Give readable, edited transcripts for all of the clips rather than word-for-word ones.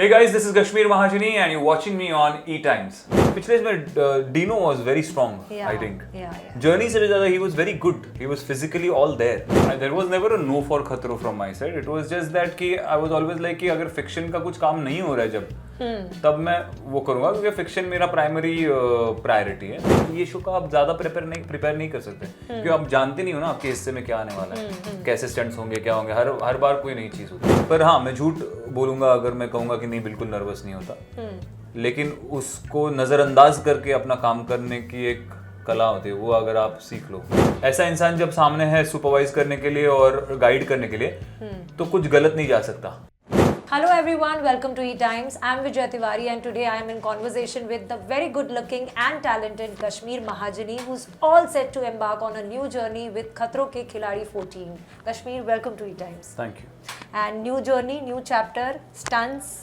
Hey guys, this is Kashmir Mahajani and you're watching me on E-Times. पिछले इसमें Dino was very strong, I think. Journey से भी ज़्यादा he was very good. He was physically all there. There was never a no for खतरो from my side. It was just that कि I was always like कि अगर fiction का कुछ काम नहीं हो रहा है जब तब मैं वो करूँगा क्योंकि fiction मेरा primary priority है. ये शो का आप ज़्यादा prepare नहीं कर सकते क्योंकि आप जानते नहीं हो ना आपके हिस्से में क्या आने वाला है, कैसे stunts होंगे, क्या होंगे. हर बार कोई नई चीज़ होती है. पर हाँ, मैं झूठ बोलूँगा अगर मैं कहूँगा कि नहीं बिल्कुल नर्वस नहीं होता. लेकिन उसको नज़रअंदाज करके अपना काम करने की एक कला होती है, वो अगर आप सीख लो. ऐसा इंसान जब सामने है सुपरवाइज करने के लिए और गाइड करने के लिए तो कुछ गलत नहीं जा सकता. Hello everyone, welcome to E-Times. I'm Vijay Tiwari and today I am in conversation with the very good looking and talented Kashmir Mahajani who's all set to embark on a new journey with Khatro Ke Khiladi 14. Kashmir, welcome to E-Times. Thank you. And new journey, new chapter, stunts,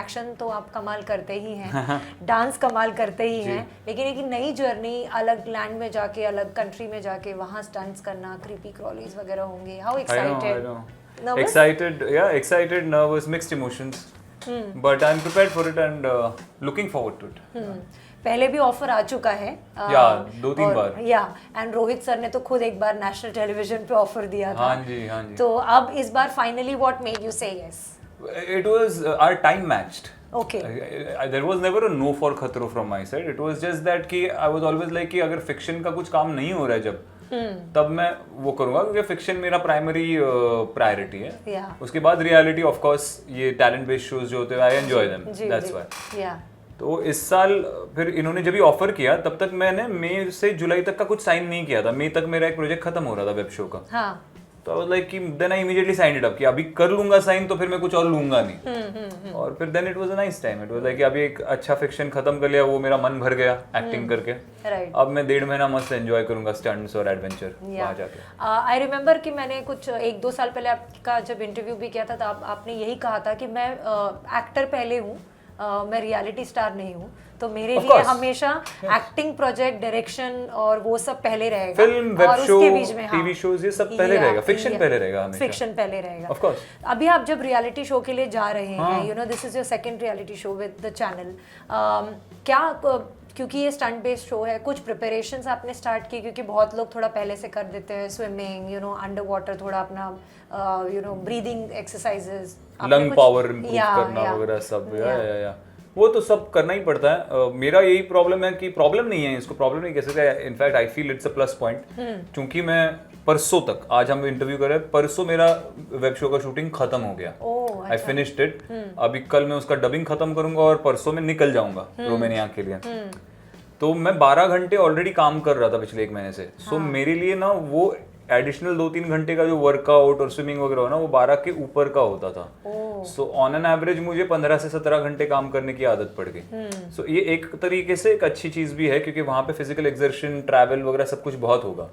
action तो आप कमाल करते ही हैं, dance कमाल करते ही हैं, लेकिन एक नई जर्नी अलग लैंड में जाके, अलग कंट्री में जाके वहाँ स्टंट्स करना, क्रीपी क्रॉलीज वगैरह होंगे. How excited? I know. Nervous? Excited, nervous, mixed emotions. But I'm prepared for it and looking forward to it. पहले भी ऑफर आ चुका है. या 2-3 बार. या एंड रोहित सर ने तो खुद एक बार नेशनल टेलीविजन पे ऑफर दिया था. हाँ जी. तो अब इस बार फाइनली व्हाट मेड यू से yes? It was our time matched. Okay. There was never a no for खतरो from my side. It was just that कि I was always like कि अगर fiction का कुछ काम नहीं हो रहा है जब तब मैं वो करूँगा क्योंकि fiction मेरा primary priority है. उसके बाद reality of course ये talent based shows जो होते हैं I enjoy them. That's why. तो इस साल फिर इन्होंने जब भी ऑफर किया तब तक मैंने मई से जुलाई तक का कुछ साइन नहीं किया था. मई तक मेरा एक प्रोजेक्ट खत्म हो रहा था वेब शो का. तो आई वाज लाइक कि then I immediately signed it up कि अभी कर लूंगा साइन तो फिर मैं कुछ और लूंगा नहीं. और फिर then it was a nice time. It was like कि अभी एक अच्छा फिक्शन खत्म कर लिया, वो मेरा मन भर गया एक्टिंग करके. अब मैं 1.5 महीना मस्त एंजॉय करूंगा स्टंट्स और एडवेंचर वहां जाके. आई रिमेंबर कि मैंने कुछ 1-2 साल पहले आपका जब इंटरव्यू भी किया था तो आपने यही कहा था कि मैं एक्टर पहले हूँ, मैं रियलिटी स्टार नहीं हूँ, तो मेरे लिए हमेशा एक्टिंग प्रोजेक्ट, डायरेक्शन और वो सब पहले रहेगा. Film, web show, TV shows ये सब पहले रहेगा. फिक्शन पहले रहेगा हमेशा. फिक्शन पहले रहेगा. Of course. अभी आप जब रियलिटी शो के लिए जा रहे हैं, you know this is your second reality show with the channel, क्या क्योंकि ये स्टंट बेस्ड शो है, कुछ प्रिपरेशंस आपने स्टार्ट की? क्योंकि बहुत लोग थोड़ा पहले से कर देते हैं, swimming, you know under water थोड़ा अपना you know breathing exercises, lung power improve करना वगैरह सब. या वो तो सब करना ही पड़ता है. मेरा यही प्रॉब्लम है कि प्रॉब्लम नहीं है, इसको प्रॉब्लम नहीं कह सकते. In fact I feel it's a plus point क्योंकि मैं परसों तक, आज हम इंटरव्यू कर रहे हैं, परसों मेरा वेब शो का शूटिंग खत्म हो गया. I finished it. अभी कल मैं उसका डबिंग खत्म करूंगा और परसों में निकल जाऊंगा रोमानिया के लिए. तो मैं 12 घंटे ऑलरेडी काम कर रहा था पिछले 1 महीने से. सो मेरे लिए ना वो एडिशनल 2-3 घंटे का जो वर्कआउट और स्विमिंग वगैरह हो ना, वो 12 के ऊपर का होता था. सो ऑन एन एवरेज मुझे 15 से 17 घंटे काम करने की आदत पड़ गई. सो ये एक तरीके से एक अच्छी चीज भी है क्योंकि वहां पे फिजिकल एक्सर्शन, ट्रैवल वगैरह सब कुछ बहुत होगा.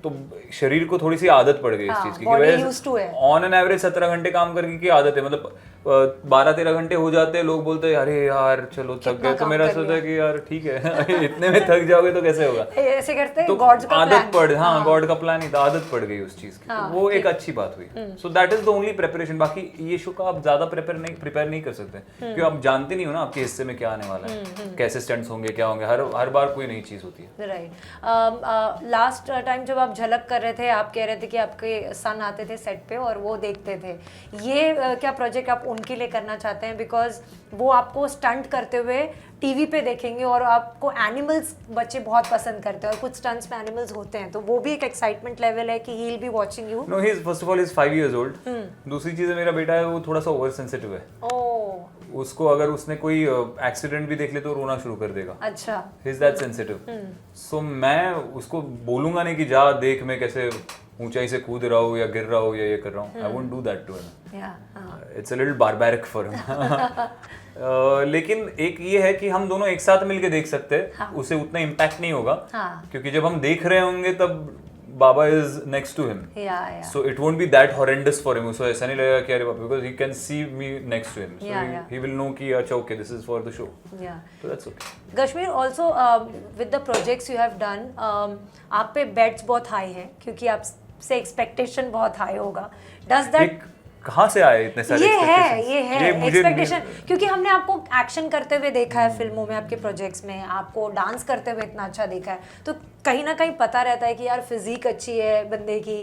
तो शरीर को थोड़ी सी आदत पड़ गई इस चीज की. ऑन एन एवरेज 17 घंटे काम करने की आदत है. मतलब 12-13 घंटे हो जाते हैं, लोग बोलते हैं अरे यार चलो थक गए. तो मेरा सोचा कि यार ठीक है इतने में थक जाओगे तो कैसे होगा. ऐसे करते तो आदत पड़, हाँ गॉड का प्लान ही था, आदत पड़ गई उस चीज की. तो वो एक अच्छी बात हुई. So that is the only preparation. बाकी ये शो का आप ज्यादा प्रिपेयर नहीं कर सकते क्योंकि आप जानते नहीं हो ना आपके हिस्से में क्या आने वाला है, कैसे स्टंट्स होंगे, क्या होंगे. हर बार कोई नई चीज होती है. राइट. लास्ट टाइम जब आप झलक कर रहे थे, आप कह रहे थे कि आपके सन आते थे सेट पे और वो देखते थे. ये क्या प्रोजेक्ट आप उनके लिए करना चाहते हैं? बिकॉज वो आपको स्टंट करते हुए टीवी पे देखेंगे और आपको एनिमल्स बच्चे बहुत पसंद करते हैं और कुछ स्टंट्स में एनिमल्स होते हैं, तो वो भी एक एक्साइटमेंट लेवल है कि he will be watching you. No, he is first of all is 5 years old. दूसरी चीज है मेरा बेटा है वो थोड़ा सा ओवर सेंसिटिव है. उसको अगर उसने कोई एक्सीडेंट भी देख ले तो रोना शुरू कर देगा. अच्छा. He is that sensitive. So मैं उसको बोलूंगा नहीं कि जा देख मैं कैसे ऊंचाई से कूद रहा हूँ या गिर रहा हूँ या ये कर रहा हूँ. I won't do that to him. It's a little barbaric for him. लेकिन एक ये है कि हम दोनों एक साथ मिलके देख सकते हैं. उसे उतना इम्पैक्ट नहीं होगा क्योंकि जब हम देख रहे होंगे तब Baba is next to him. So it won't be that horrendous for him. So ऐसा नहीं लगेगा कि अरे बाबा, because he can see me next to him. So he will know कि अच्छा okay this is for the show. So that's okay. Kashmir, also with the projects you have done, आप पे bets बहुत high हैं क्योंकि आपसे expectation बहुत high होगा. Does that कहाँ से आए इतने सारे ये है एक्सपेक्टेशन, क्योंकि हमने आपको एक्शन करते हुए देखा है फिल्मों में, आपके प्रोजेक्ट्स में, आपको डांस करते हुए इतना अच्छा देखा है, तो कहीं ना कहीं पता रहता है कि यार फिजिक अच्छी है बंदे की,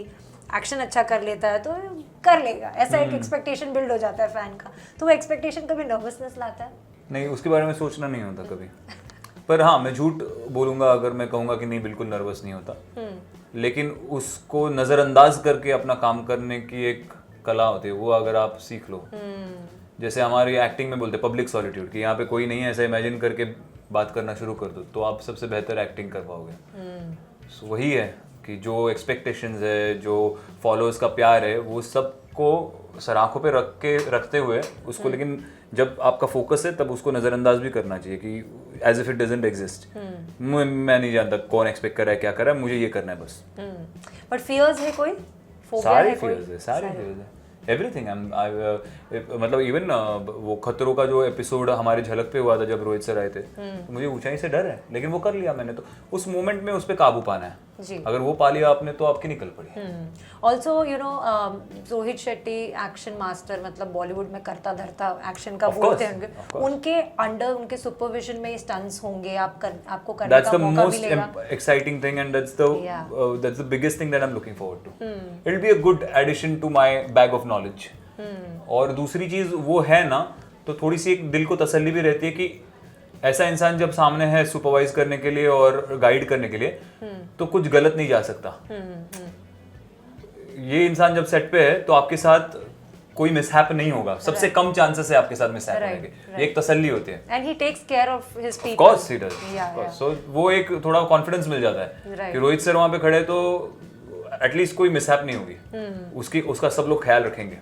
एक्शन अच्छा कर लेता है तो कर लेगा, ऐसा एक एक्सपेक्टेशन बिल्ड हो जाता है फैन का। तो वो एक्सपेक्टेशन कभी नर्वसनेस लाता है? नहीं, उसके बारे में सोचना नहीं होता कभी। पर हाँ, मैं झूठ बोलूंगा अगर मैं कहूँगा कि नहीं बिल्कुल नर्वस नहीं होता, लेकिन उसको नज़रअंदाज करके अपना काम करने की एक कला होती है, वो अगर आप सीख लो। जैसे हमारी एक्टिंग में बोलते हैं पब्लिक सॉलिट्यूड, कि यहाँ पे कोई नहीं है, ऐसा इमेजिन करके बात करना शुरू कर दो तो आप सबसे बेहतर एक्टिंग कर पाओगे। So, वही है कि जो एक्सपेक्टेशंस है, जो फॉलोअर्स का प्यार है, वो सबको सराखों पे रखते हुए उसको, लेकिन जब आपका फोकस है तब उसको नज़रअंदाज भी करना चाहिए कि as if it doesn't exist. मैं नहीं जानता कौन एक्सपेक्ट कर रहा है, क्या कर रहा है, मुझे ये करना है बस। बट फियर्स है कोई? सारे फियर्स है एवरीथिंग। मतलब इवन वो खतरों का जो एपिसोड हमारे झलक पे हुआ था जब रोहित सर आए थे, तो मुझे ऊंचाई से डर है, लेकिन वो कर लिया मैंने। तो उस मोमेंट में उस पर काबू पाना है जी। अगर वो पा लिया आपने तो आपकी निकल पड़ी। Also you know Rohit Shetty action master, मतलब बॉलीवुड में करता धरता एक्शन का बोलते होंगे, उनके अंडर, उनके सुपरविजन में स्टंट्स होंगे, आपको करने का मौका मिलेगा। That's the most exciting thing and that's the biggest thing that I'm looking forward to. It'll be a good addition to my bag of knowledge. और दूसरी चीज वो है ना, तो थोड़ी सी एक दिल को तसल्ली भी रहती है कि ऐसा इंसान जब सामने है सुपरवाइज करने के लिए और गाइड करने के लिए, तो कुछ गलत नहीं जा सकता। ये इंसान जब सेट पे है तो आपके साथ कोई मिसहैप नहीं होगा, सबसे कम चांसेस है आपके साथ मिसहैप होने के। एक तसल्ली होती है। And he takes care of his people. Of course he does. So वो एक थोड़ा कॉन्फिडेंस मिल जाता है कि रोहित सर वहां पे खड़े तो एटलीस्ट कोई मिसहैप नहीं होगी, उसका सब लोग ख्याल रखेंगे,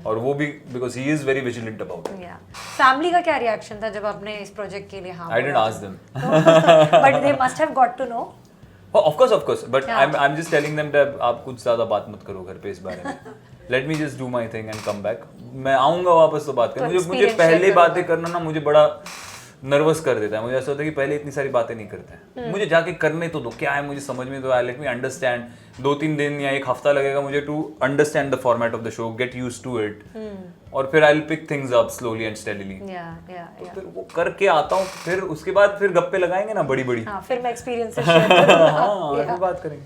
और वो भी because he is very vigilant about it. Family का क्या रिएक्शन था जब आपने इस प्रोजेक्ट के लिए हाँ? I didn't ask them, but they must have got to know. Of course, but I am just telling them that आप कुछ ज्यादा बात मत करो घर पे इस बारे में। Let me just do my thing and come back. मैं आऊंगा वापस तो बात करें। मुझे पहले बातें करना ना मुझे बड़ा नर्वस कर देता है। मुझे ऐसा होता है कि पहले इतनी सारी बातें नहीं करते हैं, मुझे जाके करने तो दो, क्या है मुझे समझ में तो आया, लेट मी अंडरस्टैंड। 2-3 दिन या 1 हफ्ता लगेगा मुझे to understand the format of the show, get used to it, और फिर I will pick things up slowly and steadily. तो फिर वो करके आता हूँ, फिर उसके बाद फिर गप्पे लगाएंगे ना बड़ी फिर मैं एक्सपीरियंस शेयर करूंगा। हाँ, बात करेंगे।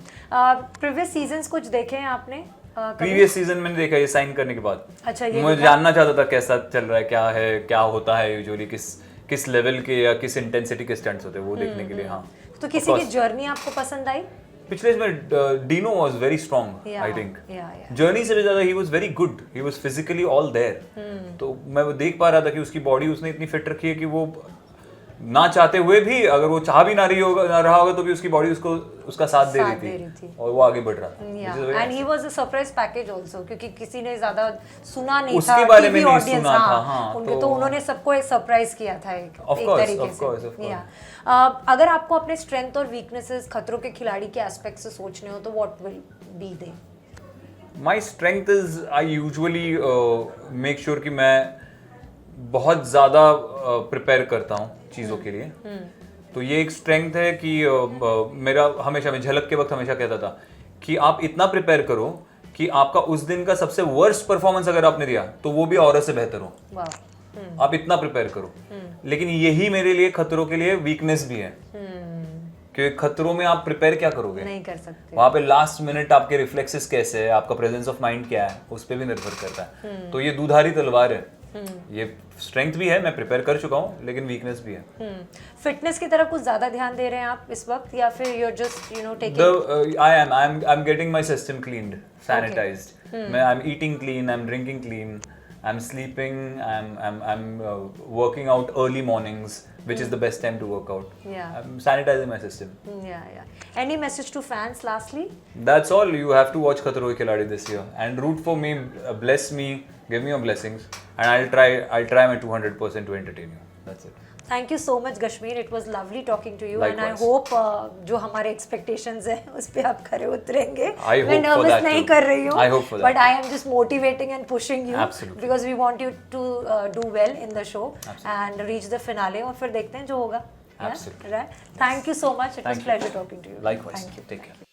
प्रीवियस सीजन्स कुछ देखे हैं आपने? प्रीवियस सीजन मैंने देखा ये साइन करने के बाद। अच्छा, ये मैं जानना चाहता था कैसा चल रहा है, क्या होता है यूजुअली, किस लेवल के या किस इंटेंसिटी के स्टंट्स होते हैं, वो देखने के लिए। हाँ, तो किसी की जर्नी आपको पसंद आई? पिछले इसमें Dino was very strong, I think. Journey से ज्यादा he was very good, he was physically all there. तो मैं वो देख पा रहा था कि उसकी बॉडी उसने इतनी फिट रखी है कि वो ना चाहते हुए भी, अगर वो चाह भी ना रहा होगा तो भी उसकी बॉडी उसका साथ दे रही थी और वो आगे बढ़ रहा था। And he was a surprise package also, क्योंकि किसी ने ज्यादा सुना नहीं था उसके बारे में, नहीं सुना था। हाँ, तो उन्होंने सबको एक सरप्राइज किया था एक तरीके से। अगर आपको अपने स्ट्रेंथ और वीकनेसेस खतरों के खिलाड़ी के एस्पेक्ट से सोचने हो तो what will be they? My strength is I usually make sure कि मैं बहुत ज़्यादा प्रिपेयर करता हूँ चीज़ों के लिए। तो ये एक स्ट्रेंथ है कि मेरा हमेशा, मैं झलक के वक्त हमेशा कहता था कि आप इतना प्रिपेयर करो कि आपका उस दिन का सबसे वर्स्ट परफॉर्मेंस अगर आपने दिया तो वो भी औरत से बेहतर हो। आप इतना प्रिपेयर करो। लेकिन यही मेरे लिए खतरों के लिए वीकनेस भी है, क्योंकि खतरों में आप प्रिपेयर क्या करोगे, नहीं कर सकते। वहां पे लास्ट मिनट आपके रिफ्लेक्सेस कैसे है, आपका प्रेजेंस ऑफ माइंड क्या है, उस पर भी निर्भर करता है। तो ये दुधारी तलवार है। ये स्ट्रेंथ भी है, मैं प्रिपेयर कर चुका हूँ, लेकिन वीकनेस भी है। फिटनेस की तरफ कुछ ज्यादा ध्यान दे रहे हैं आप इस वक्त, या फिर you are just taking? I am getting my system cleaned, sanitized. मैं I am eating clean, I am drinking clean, I'm sleeping, I'm working out early mornings, which is the best time to work out. I'm sanitizing my system. Any message to fans lastly? That's all. You have to watch Khatro Ke Khiladi this year and root for me, bless me, give me your blessings, and I'll try my 200% to entertain you. That's it. Thank you so much, Kashmir. It was lovely talking to you. Likewise. And I hope जो हमारे expectations हैं उस पे आप खरे उतरेंगे. I hope मैं nervous nervous नहीं कर रही हूँ. I hope for that. But I am just motivating and pushing you. Absolutely. Because we want you to do well in the show. Absolutely. And reach the finale. और फिर देखते हैं जो होगा. Absolutely. Right? Thank you so much. It was pleasure talking to you. Likewise. Thank you. Take care.